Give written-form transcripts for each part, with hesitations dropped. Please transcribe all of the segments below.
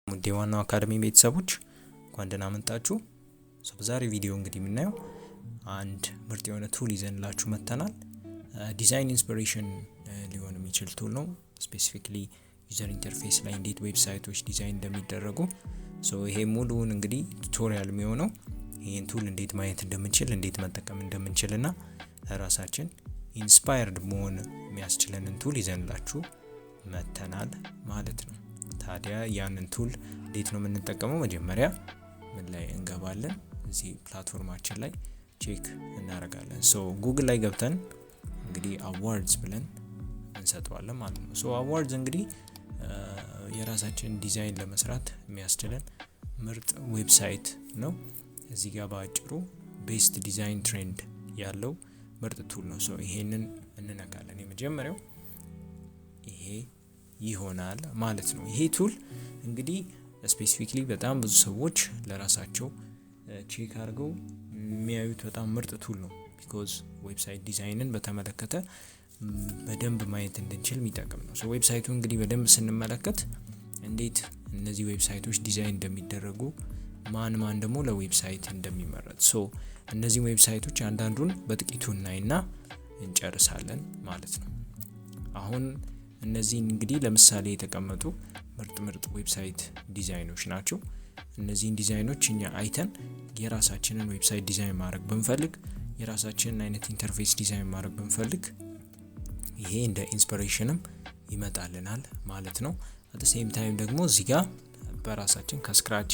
ሙዴዋናው አካዳሚ ቤተሰቦች እንኳን ደህና መጣችሁ። በዛሬ ቪዲዮ እንግዲህ የምናየው አንድ ምርጥ የሆነ ቱል ይዘንላችሁ መጥተናል። ዲዛይን ኢንስፒሬሽን ሊሆን የሚችል ቱል ነው። ስፔሲፊክሊ ዩዘር ኢንተርፌስ ላይ እንዴት ዌብሳይቶች ዲዛይን እንደሚደረጉ ይሄ ሙሉውን እንግዲህ ቱቶሪያል የሚሆነው ይሄን ቱል እንዴት ማየት እንደምንችል እንዴት መጠቀም እንደምንችልና ራሳችን ኢንስፓየርድ መሆን የሚያስችለንን ቱል ይዘንላችሁ መጥተናል ማለት ነው። ታዲያ ያንን ቱል እንዴት ነው የምንጠቀመው? መጀመሪያ ምን ላይ እንገባለን? እዚህ ፕላትፎርማችን ላይ ቼክ እናደርጋለን። ጉግል ላይ ገብተን እንግዲህ አዋርድስ ብለን እንሰጠዋለን ማለት ነው። አዋርድስ እንግዲህ የራሳችን ዲዛይን ለመስራት የሚያስችለን ምርጥ ዌብሳይት ነው። እዚህ ጋር በአጭሩ ቤስት ዲዛይን ትሬንድ ያለው ምርጥ ቱል ነው። ይሄንን እንነካለን። የመጀመሪያው ይሄ ይሆናል ማለት ነው። ይሄ ቱል እንግዲህ ስፔሲፊክሊ በጣም ብዙ ሰዎች ለራሳቸው ቼክ አድርገው የሚያዩት በጣም ምርጥ ቱል ነው። ቢኮዝ ዌብሳይት ዲዛይንን በተመለከተ በደንብ ማየት እንድንችል የሚጠቅም ነው። ዌብሳይቱ እንግዲህ በደንብ ስንመለከት እንዴት እነዚህ ዌብሳይቶች ዲዛይን እንደሚደረጉ ማን ደግሞ ለዌብሳይት እንደሚመረጥ እነዚህ ዌብሳይቶች አንዳንዱን በጥቂቱ እናይና እንጨርሳለን ማለት ነው። አሁን እነዚህ እንግዲህ ለምሳሌ የተቀመጡ ምርጥ ዌብሳይት ዲዛይኖች ናቸው። እነዚህን ዲዛይኖች እኛ አይተን የራሳችንን ዌብሳይት ዲዛይን ማድረግ ብንፈልግ፣ የራሳችንን አይነት ኢንተርፌስ ዲዛይን ማድረግ ብንፈልግ ይሄ እንደ ኢንስፒሬሽንም ይመጣልናል ማለት ነው። አት ሴም ታይም ደግሞ እዚህ ጋር በራሳችን ከስክራች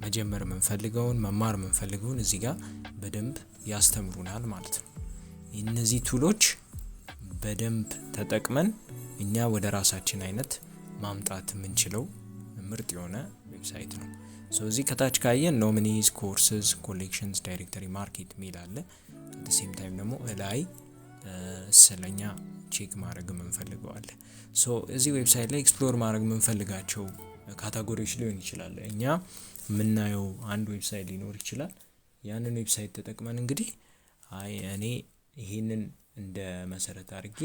መጀመር የምንፈልገውን መማር የምንፈልገውን እዚህ ጋር በደንብ ያስተምሩናል ማለት ነው። እነዚህ ቱሎች በደንብ ተጠቅመን እኛ ወደ ራሳችን አይነት ማምጣት የምንችለው ምርጥ የሆነ ዌብሳይት ነው። እዚህ ከታች ካየን ኖሚኒስ፣ ኮርስስ፣ ኮሌክሽንስ፣ ዳይሬክተሪ፣ ማርኬት ሚል አለ። አት ሴም ታይም ደግሞ እላይ ስለኛ ቼክ ማድረግ የምንፈልገው አለ። እዚህ ዌብሳይት ላይ ኤክስፕሎር ማድረግ የምንፈልጋቸው ካታጎሪዎች ሊሆን ይችላል። እኛ የምናየው አንድ ዌብሳይት ሊኖር ይችላል። ያንን ዌብሳይት ተጠቅመን እንግዲህ እኔ ይሄንን እንደ መሰረት አድርጌ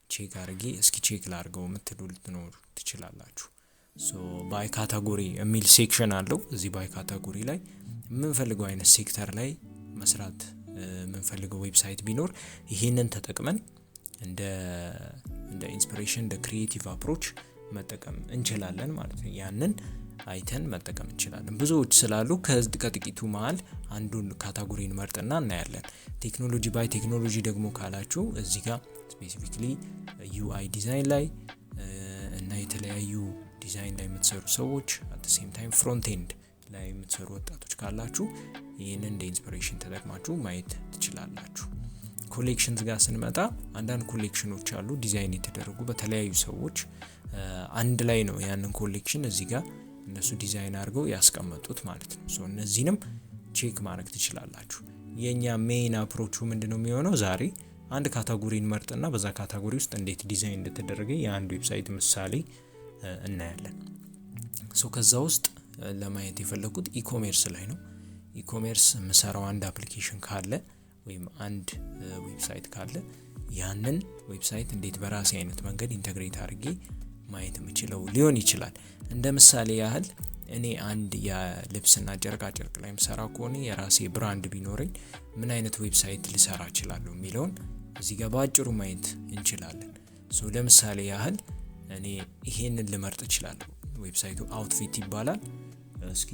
ቼክ አድርጌ እስኪ ቼክ ላድርገው የምትሉ ልትኖሩ ትችላላችሁ። ባይ ካታጎሪ የሚል ሴክሽን አለው። እዚህ ባይ ካታጎሪ ላይ የምንፈልገው አይነት ሴክተር ላይ መስራት የምንፈልገው ዌብሳይት ቢኖር ይሄንን ተጠቅመን እንደ ኢንስፒሬሽን እንደ ክሪኤቲቭ አፕሮች መጠቀም እንችላለን ማለት ነው። ያንን አይተን መጠቀም እንችላለን። ብዙዎች ስላሉ ከጥቂቱ መሀል አንዱን ካታጎሪን መርጥና እናያለን። ቴክኖሎጂ ባይ ቴክኖሎጂ ደግሞ ካላችሁ እዚህ ጋር ስፔሲፊክሊ ዩአይ ዲዛይን ላይ እና የተለያዩ ዲዛይን ላይ የምትሰሩ ሰዎች አት ሴም ታይም ፍሮንት ኤንድ ላይ የምትሰሩ ወጣቶች ካላችሁ ይህንን እንደ ኢንስፒሬሽን ተጠቅማችሁ ማየት ትችላላችሁ። ኮሌክሽንስ ጋር ስንመጣ አንዳንድ ኮሌክሽኖች አሉ ዲዛይን የተደረጉ በተለያዩ ሰዎች አንድ ላይ ነው ያንን ኮሌክሽን እዚህ ጋር እነሱ ዲዛይን አድርገው ያስቀመጡት ማለት ነው። እነዚህንም ቼክ ማድረግ ትችላላችሁ። የኛ ሜይን አፕሮቹ ምንድነው የሚሆነው? ዛሬ አንድ ካታጎሪን መርጥና በዛ ካታጎሪ ውስጥ እንዴት ዲዛይን እንደተደረገ የአንድ ዌብሳይት ምሳሌ እናያለን። ከዛ ውስጥ ለማየት የፈለኩት ኢኮሜርስ ላይ ነው። ኢኮሜርስ የምሰራው አንድ አፕሊኬሽን ካለ ወይም አንድ ዌብሳይት ካለ ያንን ዌብሳይት እንዴት በራሴ አይነት መንገድ ኢንተግሬት አድርጌ ማየት የምችለው ሊሆን ይችላል። እንደ ምሳሌ ያህል እኔ አንድ የልብስና ጨርቃ ጨርቅ ላይ የምሰራው ከሆነ የራሴ ብራንድ ቢኖረኝ ምን አይነት ዌብሳይት ልሰራ እችላለሁ የሚለውን እዚህ ጋር በአጭሩ ማየት እንችላለን። ለምሳሌ ያህል እኔ ይሄንን ልመርጥ እችላለሁ። ዌብሳይቱ አውትፊት ይባላል። እስኪ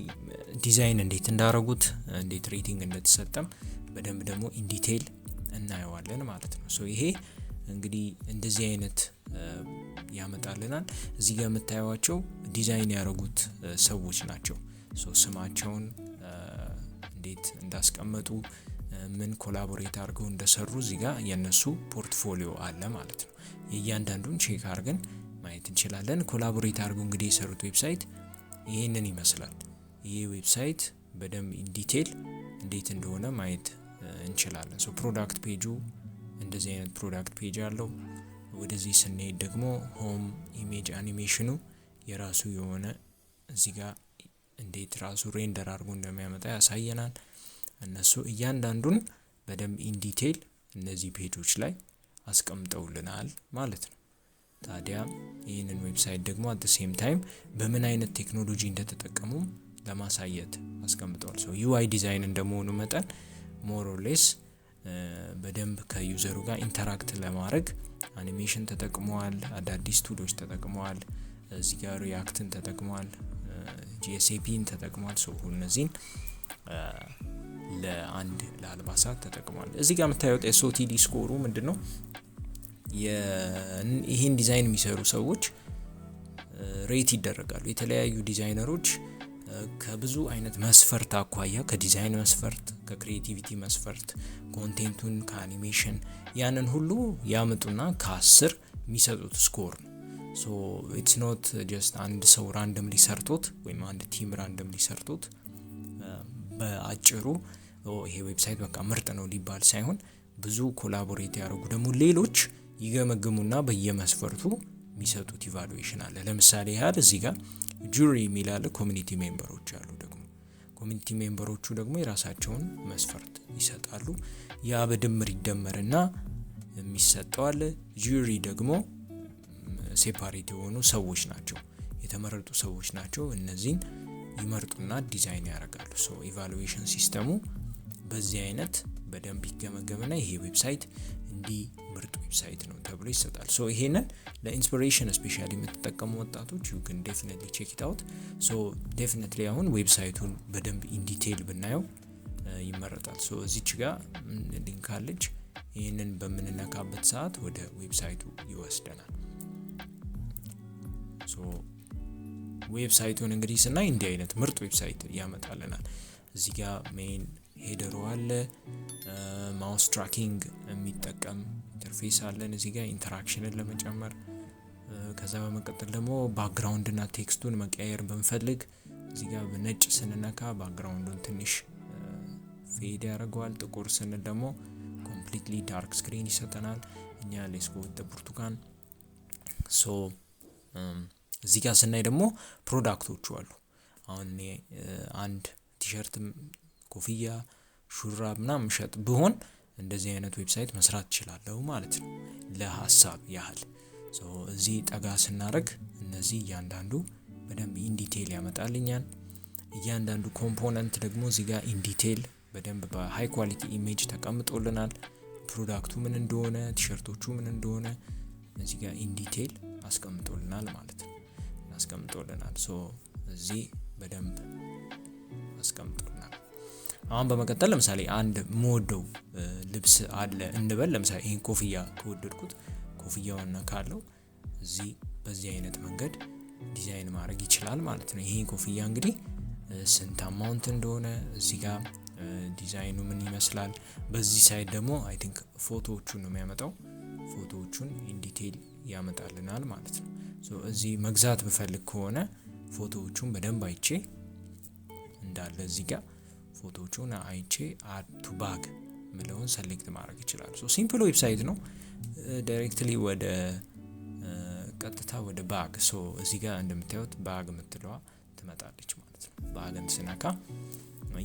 ዲዛይን እንዴት እንዳረጉት እንዴት ሬቲንግ እንደተሰጠም በደንብ ደግሞ ኢን ዲቴይል እናየዋለን ማለት ነው። ይሄ እንግዲህ እንደዚህ አይነት ያመጣልናል። እዚህ ጋር የምታዩዋቸው ዲዛይን ያደረጉት ሰዎች ናቸው። ስማቸውን እንዴት እንዳስቀመጡ ምን ኮላቦሬት አድርገው እንደሰሩ እዚህ ጋር የነሱ ፖርትፎሊዮ አለ ማለት ነው። የእያንዳንዱን ቼክ አድርገን ማየት እንችላለን። ኮላቦሬት አድርገው እንግዲህ የሰሩት ዌብሳይት ይሄንን ይመስላል። ይሄ ዌብሳይት በደንብ ኢን ዲቴይል እንዴት እንደሆነ ማየት እንችላለን። ፕሮዳክት ፔጁ እንደዚህ አይነት ፕሮዳክት ፔጅ አለው። ወደዚህ ስንሄድ ደግሞ ሆም ኢሜጅ አኒሜሽኑ የራሱ የሆነ እዚህ ጋር እንዴት ራሱ ሬንደር አድርጎ እንደሚያመጣ ያሳየናል። እነሱ እያንዳንዱን በደንብ ኢን ዲቴይል እነዚህ ፔጆች ላይ አስቀምጠውልናል ማለት ነው። ታዲያ ይህንን ዌብሳይት ደግሞ at the same time በምን አይነት ቴክኖሎጂ እንደተጠቀሙ ለማሳየት አስቀምጠዋል። UI ዲዛይን እንደመሆኑ መጠን more or less በደንብ ከዩዘሩ ጋር ኢንተራክት ለማድረግ አኒሜሽን ተጠቅመዋል፣ አዳዲስ ቱሎች ተጠቅመዋል፣ እዚህ ጋር ሪአክትን ተጠቅመዋል፣ GSAPን ተጠቅመዋል። እነዚህን ለአልባሳት ተጠቅመዋል። እዚህ ጋር የምታዩት SOTD ስኮሩ ምንድነው? ይሄን ዲዛይን የሚሰሩ ሰዎች ሬት ይደረጋሉ። የተለያዩ ዲዛይነሮች ከብዙ አይነት መስፈርት አኳያ ከዲዛይን መስፈርት፣ ከክሪኤቲቪቲ መስፈርት፣ ኮንቴንቱን ከአኒሜሽን ያንን ሁሉ ያመጡና ከ10 የሚሰጡት ስኮር ነው። it's not just አንድ ሰው ራንደምሊ ሰርቶት ወይም አንድ ቲም ራንደምሊ ሰርቶት በአጭሩ ይሄ ዌብሳይት በቃ ምርጥ ነው ሊባል ሳይሆን ብዙ ኮላቦሬት ያደርጉ ደግሞ ሌሎች ይገመግሙና በየመስፈርቱ የሚሰጡት ኢቫሉዌሽን አለ። ለምሳሌ ያህል እዚህ ጋር ጁሪ የሚላል ኮሚኒቲ ሜምበሮች አሉ። ደግሞ ኮሚኒቲ ሜምበሮቹ ደግሞ የራሳቸውን መስፈርት ይሰጣሉ። ያ በድምር ይደመርና የሚሰጠው አለ። ጁሪ ደግሞ ሴፓሬት የሆኑ ሰዎች ናቸው፣ የተመረጡ ሰዎች ናቸው። እነዚህን ይመርጡና ዲዛይን ያደርጋሉ። ኢቫሉዌሽን ሲስተሙ በዚህ አይነት በደንብ ይገመገምና ይሄ ዌብሳይት እንዲህ ምርጥ ዌብሳይት ነው ተብሎ ይሰጣል። ይሄንን ለኢንስፒሬሽን ስፔሻሊ የምትጠቀሙ ወጣቶች you can definitely check it out. definitely አሁን ዌብሳይቱን በደንብ ኢን ዲቴይል ብናየው ይመረጣል። እዚች ጋር ሊንክ አለች። ይሄንን በምንነካበት ሰዓት ወደ ዌብሳይቱ ይወስደናል። ዌብሳይቱን እንግዲህ ስናይ እንዲህ አይነት ምርጥ ዌብሳይት ያመጣልናል። እዚህ ጋር ሜን ሄደሩ አለ፣ ማውስ ትራኪንግ የሚጠቀም ኢንተርፌስ አለን። እዚህ ጋር ኢንተራክሽንን ለመጨመር ከዛ በመቀጠል ደግሞ ባክግራውንድ እና ቴክስቱን መቀየር ብንፈልግ እዚህ ጋር በነጭ ስንነካ ባክግራውንዱን ትንሽ ፌድ ያደርገዋል። ጥቁር ስንል ደግሞ ኮምፕሊትሊ ዳርክ ስክሪን ይሰጠናል። እኛ ሌስኮ ወደ ብርቱካን እዚህ ጋር ስናይ ደግሞ ፕሮዳክቶቹ አሉ። አሁን አንድ ቲሸርት፣ ኮፍያ፣ ሹራብ ምናምን ሸጥ ቢሆን እንደዚህ አይነት ዌብሳይት መስራት ይችላል ማለት ነው ለሐሳብ ያህል። እዚህ ጠጋ ስናደርግ እነዚህ እያንዳንዱ በደንብ ኢን ዲቴይል ያመጣልኛል። እያንዳንዱ ኮምፖነንት ደግሞ እዚህ ጋር ኢን ዲቴይል በደንብ በሃይ ኳሊቲ ኢሜጅ ተቀምጦልናል። ፕሮዳክቱ ምን እንደሆነ፣ ቲሸርቶቹ ምን እንደሆነ እዚህ ጋር ኢን ዲቴይል አስቀምጦልናል ማለት ነው። እዚህ በደንብ አስቀምጦልናል። አሁን በመቀጠል ለምሳሌ አንድ ሞደው ልብስ አለ እንበል። ለምሳሌ ይሄን ኮፍያ ከወደድኩት ኮፍያውን ካለው እዚህ በዚህ አይነት መንገድ ዲዛይን ማድረግ ይችላል ማለት ነው። ይሄን ኮፍያ እንግዲህ ስንት አማውንት እንደሆነ እዚህ ጋር ዲዛይኑ ምን ይመስላል። በዚህ ሳይድ ደግሞ አይ ቲንክ ፎቶዎቹን ነው የሚያመጣው። ፎቶዎቹን ኢን ዲቴይል ያመጣልናል ማለት ነው። እዚህ መግዛት ብፈልግ ከሆነ ፎቶዎቹን በደንብ አይቼ እንዳለ እዚህ ጋር ፎቶዎቹን አይቼ አድ ቱ ባግ ምለውን ሰሌክት ማድረግ ይችላል። ሲምፕል ዌብሳይት ነው። ዳይሬክትሊ ወደ ቀጥታ ወደ ባግ እዚህ ጋር እንደምታዩት ባግ የምትለዋ ትመጣለች ማለት ነው። ባግን ስነካ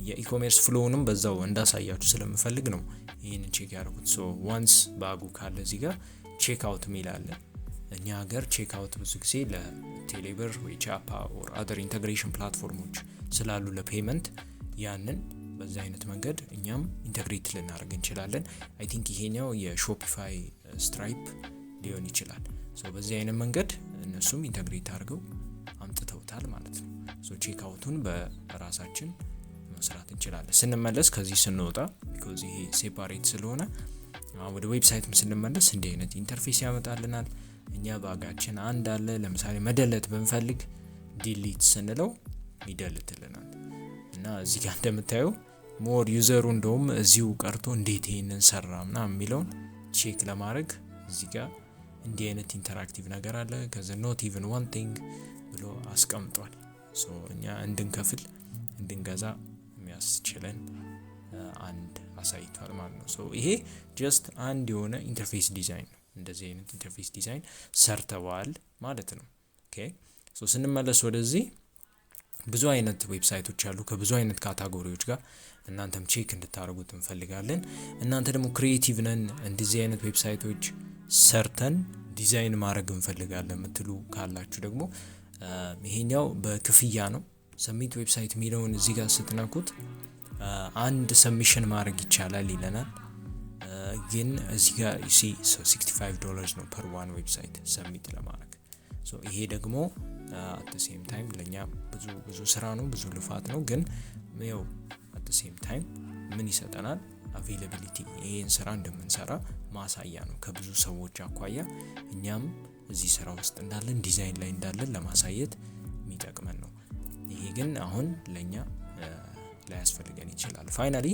የኢኮሜርስ ፍሎውንም በዛው እንዳሳያችሁ ስለምፈልግ ነው ይሄንን ቼክ ያደርጉት። ዋንስ ባጉ ካለ እዚህ ጋር ቼክ አውት ሚል አለ። እኛ ሀገር ቼክ አውት ብዙ ጊዜ ለቴሌብር ወይ ቻፓ ኦር አደር ኢንተግሬሽን ፕላትፎርሞች ስላሉ ለፔመንት ያንን በዛ አይነት መንገድ እኛም ኢንተግሬት ልናደርግ እንችላለን። አይ ቲንክ ይሄኛው የሾፒፋይ ስትራይፕ ሊሆን ይችላል። በዚህ አይነት መንገድ እነሱም ኢንተግሬት አድርገው አምጥተውታል ማለት ነው። ቼክ አውቱን በራሳችን መስራት እንችላለን። ስንመለስ ከዚህ ስንወጣ ቢኮዝ ይሄ ሴፓሬት ስለሆነ ወደ ዌብሳይትም ስንመለስ እንዲህ አይነት ኢንተርፌስ ያመጣልናል። እኛ ባጋችን አንድ አለ። ለምሳሌ መደለት ብንፈልግ ዲሊት ስንለው ይደልትልናል። እና እዚህ ጋር እንደምታዩ ሞር ዩዘሩ እንደውም እዚሁ ቀርቶ እንዴት ይሄንን ሰራ ምናምን የሚለውን ቼክ ለማድረግ እዚህ ጋር እንዲህ አይነት ኢንተራክቲቭ ነገር አለ። ከዛ ኖት ኢቭን ዋን ቲንግ ብሎ አስቀምጧል። እኛ እንድንከፍል እንድንገዛ የሚያስችለን አንድ አሳይቷል ማለት ነው። ይሄ ጀስት አንድ የሆነ ኢንተርፌስ ዲዛይን ነው። እንደዚህ አይነት ኢንተርፌስ ዲዛይን ሰርተዋል ማለት ነው። ኦኬ ስንመለስ ወደዚህ ብዙ አይነት ዌብሳይቶች አሉ ከብዙ አይነት ካታጎሪዎች ጋር እናንተም ቼክ እንድታደርጉት እንፈልጋለን። እናንተ ደግሞ ክሪኤቲቭ ነን እንደዚህ አይነት ዌብሳይቶች ሰርተን ዲዛይን ማድረግ እንፈልጋለን የምትሉ ካላችሁ ደግሞ ይሄኛው በክፍያ ነው። ሰሚት ዌብሳይት የሚለውን እዚህ ጋር ስትነኩት አንድ ሰብሚሽን ማድረግ ይቻላል ይለናል። ግን እዚህ ጋር $65 ነው ፐር ዋን ዌብሳይት ሰብሚት ለማድረግ። ይሄ ደግሞ at the same time ለኛ ብዙ ስራ ነው ብዙ ልፋት ነው። ግን ያው at the same time ምን ይሰጠናል? availability ይሄን ስራ እንደምንሰራ ማሳያ ነው። ከብዙ ሰዎች አኳያ እኛም እዚህ ስራ ውስጥ እንዳለን ዲዛይን ላይ እንዳለን ለማሳየት የሚጠቅመን ነው። ይሄ ግን አሁን ለኛ ላይ ያስፈልገን ይችላል። ፋይናሊ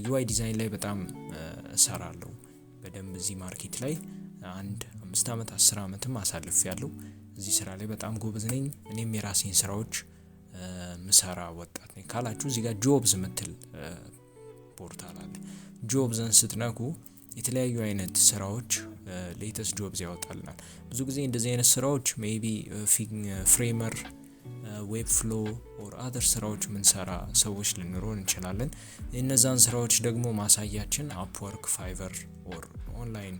UI ዲዛይን ላይ በጣም እሰራለሁ በደንብ እዚህ ማርኬት ላይ 5 አመት 10 አመትም አሳልፌያለሁ። እዚህ ስራ ላይ በጣም ጎበዝ ነኝ። እኔም የራሴን ስራዎች ምሰራ ወጣት ነኝ ካላችሁ እዚህ ጋር ጆብስ ምትል ፖርታል አለ። ጆብስን ስትነኩ የተለያዩ አይነት ስራዎች ሌተስት ጆብስ ያወጣልናል። ብዙ ጊዜ እንደዚህ አይነት ስራዎች ሜቢ ፍሬመር ዌብ ፍሎ ኦር አደር ስራዎች ምንሰራ ሰዎች ልንሆን እንችላለን። እነዛን ስራዎች ደግሞ ማሳያችን አፕወርክ፣ ፋይቨር ኦር ኦንላይን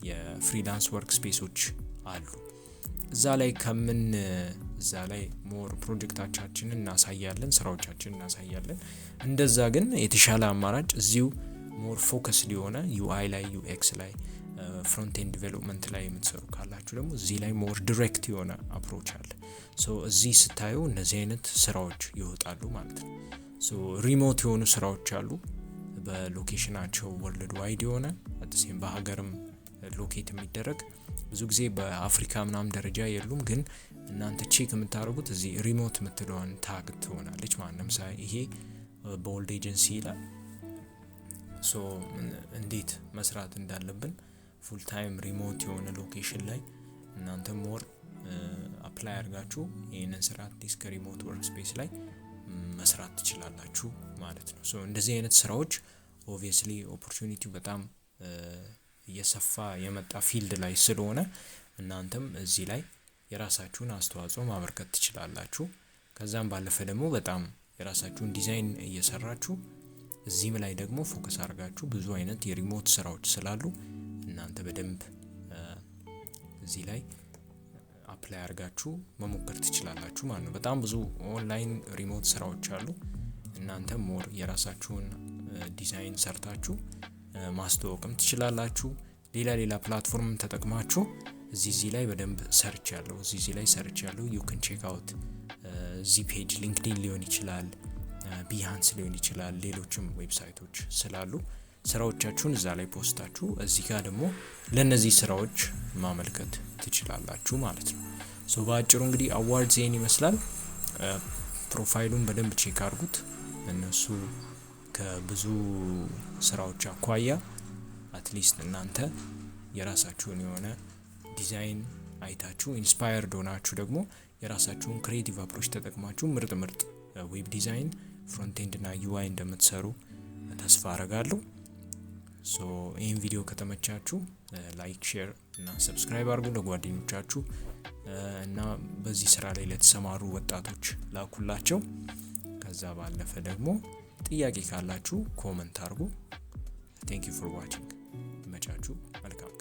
የፍሪላንስ ወርክ ስፔሶች አሉ። እዛ ላይ ሞር ፕሮጀክታችንን እናሳያለን፣ ስራዎቻችንን እናሳያለን። እንደዛ ግን የተሻለ አማራጭ እዚሁ ሞር ፎከስ ሊሆነ UI ላይ UX ላይ ፍሮንት ኤንድ ዲቨሎፕመንት ላይ የምትሰሩ ካላችሁ ደግሞ እዚህ ላይ ሞር ዳይሬክት የሆነ አፕሮች አለ። እዚህ ስታዩ እነዚህ አይነት ስራዎች ይወጣሉ ማለት ነው። ሪሞት የሆኑ ስራዎች አሉ በሎኬሽናቸው ወርልድ ዋይድ የሆነ አጥሴም በሀገርም ሎኬት የሚደረግ ብዙ ጊዜ በአፍሪካ ምናምን ደረጃ የሉም። ግን እናንተ ቼክ የምታደርጉት እዚህ ሪሞት የምትለውን ታግ ትሆናለች ማለት ነው። ይሄ ቦልድ ኤጀንሲ ይላል። እንዴት መስራት እንዳለብን ፉል ታይም ሪሞት የሆነ ሎኬሽን ላይ እናንተ ሞር አፕላይ አድርጋችሁ ይሄንን ስራ ዲስክ ሪሞት ወርክ ስፔስ ላይ መስራት ትችላላችሁ ማለት ነው። እንደዚህ አይነት ስራዎች ኦብቪየስሊ ኦፖርቹኒቲው በጣም እየሰፋ የመጣ ፊልድ ላይ ስለሆነ እናንተም እዚህ ላይ የራሳችሁን አስተዋጽኦ ማበርከት ትችላላችሁ። ከዛም ባለፈ ደግሞ በጣም የራሳችሁን ዲዛይን እየሰራችሁ እዚህም ላይ ደግሞ ፎከስ አድርጋችሁ ብዙ አይነት የሪሞት ስራዎች ስላሉ እናንተ በደንብ እዚህ ላይ አፕላይ አድርጋችሁ መሞከር ትችላላችሁ ማለት ነው። በጣም ብዙ ኦንላይን ሪሞት ስራዎች አሉ። እናንተ ሞር የራሳችሁን ዲዛይን ሰርታችሁ ማስተዋወቅም ትችላላችሁ። ሌላ ፕላትፎርም ተጠቅማችሁ እዚህ ላይ በደንብ ሰርች ያለው you can check out እዚህ ፔጅ ሊንክድኢን ሊሆን ይችላል፣ ቢሃንስ ሊሆን ይችላል፣ ሌሎችም ዌብሳይቶች ስላሉ ስራዎቻችሁን እዛ ላይ ፖስታችሁ እዚህ ጋር ደግሞ ለነዚህ ስራዎች ማመልከት ትችላላችሁ ማለት ነው። በአጭሩ እንግዲህ አዋርድስ ይሄን ይመስላል። ፕሮፋይሉን በደንብ ቼክ አድርጉት። እነሱ ከብዙ ስራዎች አኳያ አትሊስት እናንተ የራሳችሁን የሆነ ዲዛይን አይታችሁ ኢንስፓየርድ ሆናችሁ ደግሞ የራሳችሁን ክሬቲቭ አፕሮች ተጠቅማችሁ ምርጥ ዌብ ዲዛይን ፍሮንት ኤንድ እና UI እንደምትሰሩ ተስፋ አረጋለሁ። ይህን ቪዲዮ ከተመቻችሁ ላይክ፣ ሼር እና ሰብስክራይብ አድርጉ ለጓደኞቻችሁ እና በዚህ ስራ ላይ ለተሰማሩ ወጣቶች ላኩላቸው። ከዛ ባለፈ ደግሞ ጥያቄ ካላችሁ ኮመንት አድርጉ። Thank you for watching። ይመቻችሁ። መልካም